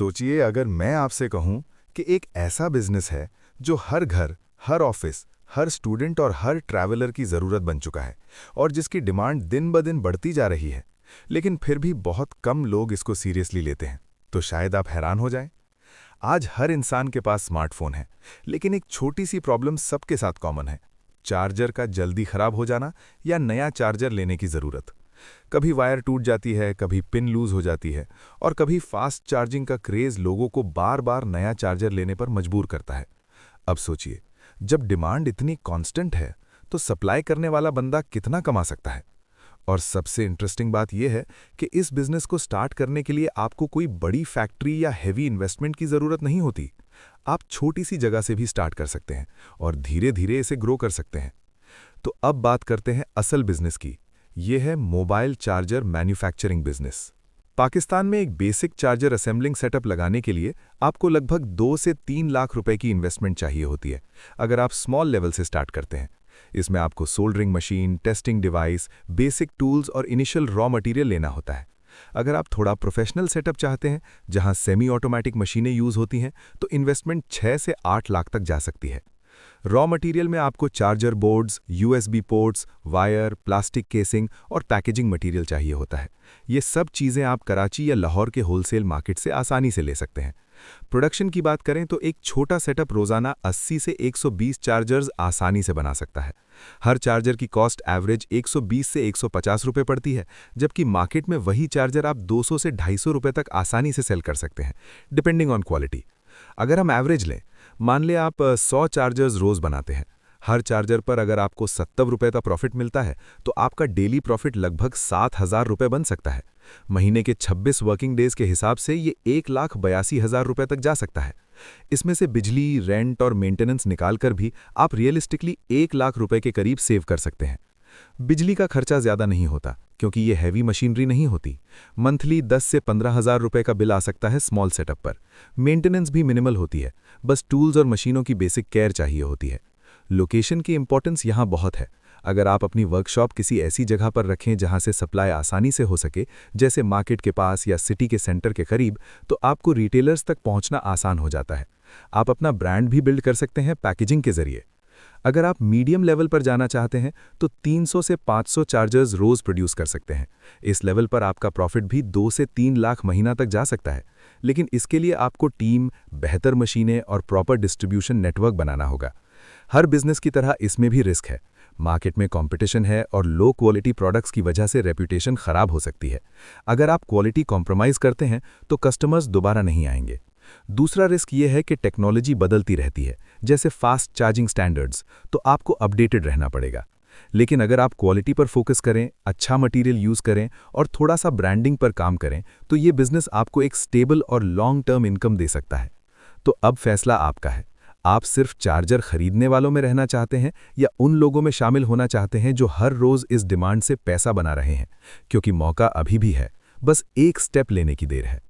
सोचिए अगर मैं आपसे कहूं कि एक ऐसा बिजनेस है जो हर घर, हर ऑफिस, हर स्टूडेंट और हर ट्रैवलर की ज़रूरत बन चुका है और जिसकी डिमांड दिन ब दिन बढ़ती जा रही है, लेकिन फिर भी बहुत कम लोग इसको सीरियसली लेते हैं, तो शायद आप हैरान हो जाएं। आज हर इंसान के पास स्मार्टफोन है, लेकिन एक छोटी सी प्रॉब्लम सबके साथ कॉमन है। चार्जर का जल्दी खराब हो जाना या नया चार्जर लेने की ज़रूरत। कभी वायर टूट जाती है, कभी पिन लूज हो जाती है और कभी फास्ट चार्जिंग का क्रेज लोगों को बार बार नया चार्जर लेने पर मजबूर करता है। अब सोचिए, जब डिमांड इतनी कांस्टेंट है तो सप्लाई करने वाला बंदा कितना कमा सकता है। और सबसे इंटरेस्टिंग बात यह है कि इस बिजनेस को स्टार्ट करने के लिए आपको कोई बड़ी फैक्ट्री या हैवी इन्वेस्टमेंट की ज़रूरत नहीं होती। आप छोटी सी जगह से भी स्टार्ट कर सकते हैं और धीरे धीरे इसे ग्रो कर सकते हैं। तो अब बात करते हैं असल बिजनेस की। यह है mobile charger manufacturing business. Pakistan में एक बेसिक चार्जर असेंबलिंग सेटअप लगाने के लिए आपको लगभग 2 से 3 लाख रुपए की इन्वेस्टमेंट चाहिए होती है, अगर आप स्मॉल लेवल से स्टार्ट करते हैं। इसमें आपको soldering machine, testing device, basic tools और इनिशियल रॉ मटेरियल लेना होता है। अगर आप थोड़ा प्रोफेशनल सेटअप चाहते हैं, जहां सेमी ऑटोमेटिक मशीनें यूज होती हैं, तो इन्वेस्टमेंट 6 से 8 लाख तक जा सकती है। रॉ मटेरियल में आपको charger boards, USB ports, wire, plastic casing और पैकेजिंग मटेरियल चाहिए होता है। ये सब चीज़ें आप कराची या लाहौर के होलसेल मार्केट से आसानी से ले सकते हैं। प्रोडक्शन की बात करें तो एक छोटा सेटअप रोज़ाना 80 से 120 चार्जर्स आसानी से बना सकता है। हर चार्जर की कॉस्ट एवरेज 120 से 150 रुपये पड़ती है, जबकि मार्केट में वही चार्जर आप 200 से 250 रुपये तक आसानी से सेल कर सकते हैं, डिपेंडिंग ऑन क्वालिटी। अगर हम एवरेज लें, मान लें आप 100 चार्जर्स रोज़ बनाते हैं, हर चार्जर पर अगर आपको 70 रुपये का प्रॉफिट मिलता है, तो आपका डेली प्रॉफिट लगभग 7,000 रुपये बन सकता है। महीने के 26 वर्किंग डेज के हिसाब से ये 1,82,000 रुपये तक जा सकता है। इसमें से बिजली, रेंट और मेंटेनेंस निकालकर भी आप रियलिस्टिकली 1 लाख रुपए के करीब सेव कर सकते हैं। बिजली का खर्चा ज़्यादा नहीं होता, क्योंकि ये हैवी मशीनरी नहीं होती। मंथली 10 से 15,000 रुपये का बिल आ सकता है स्मॉल सेटअप पर। मेंटेनेंस भी मिनिमल होती है, बस टूल्स और मशीनों की बेसिक केयर चाहिए होती है। लोकेशन की इंपॉर्टेंस यहाँ बहुत है। अगर आप अपनी वर्कशॉप किसी ऐसी जगह पर रखें जहाँ से सप्लाई आसानी से हो सके, जैसे मार्केट के पास या सिटी के सेंटर के करीब, तो आपको रिटेलर्स तक पहुँचना आसान हो जाता है। आप अपना ब्रांड भी बिल्ड कर सकते हैं पैकेजिंग के जरिए। अगर आप मीडियम लेवल पर जाना चाहते हैं तो 300 से 500 चार्जर्स रोज प्रोड्यूस कर सकते हैं। इस लेवल पर आपका प्रॉफिट भी 2 से 3 लाख महीना तक जा सकता है, लेकिन इसके लिए आपको टीम, बेहतर मशीनें और प्रॉपर डिस्ट्रीब्यूशन नेटवर्क बनाना होगा। हर बिजनेस की तरह इसमें भी रिस्क है। मार्केट में कंपटीशन है और लो क्वालिटी प्रोडक्ट्स की वजह से रेप्यूटेशन खराब हो सकती है। अगर आप क्वालिटी कॉम्प्रोमाइज़ करते हैं तो कस्टमर्स दोबारा नहीं आएंगे। दूसरा रिस्क ये है कि टेक्नोलॉजी बदलती रहती है, जैसे फास्ट चार्जिंग स्टैंडर्ड्स, तो आपको अपडेटेड रहना पड़ेगा। लेकिन अगर आप क्वालिटी पर फोकस करें, अच्छा मटेरियल यूज़ करें और थोड़ा सा ब्रांडिंग पर काम करें, तो ये बिजनेस आपको एक स्टेबल और लॉन्ग टर्म इनकम दे सकता है। तो अब फैसला आपका है। आप सिर्फ चार्जर खरीदने वालों में रहना चाहते हैं या उन लोगों में शामिल होना चाहते हैं जो हर रोज़ इस डिमांड से पैसा बना रहे हैं, क्योंकि मौका अभी भी है, बस एक स्टेप लेने की देर है।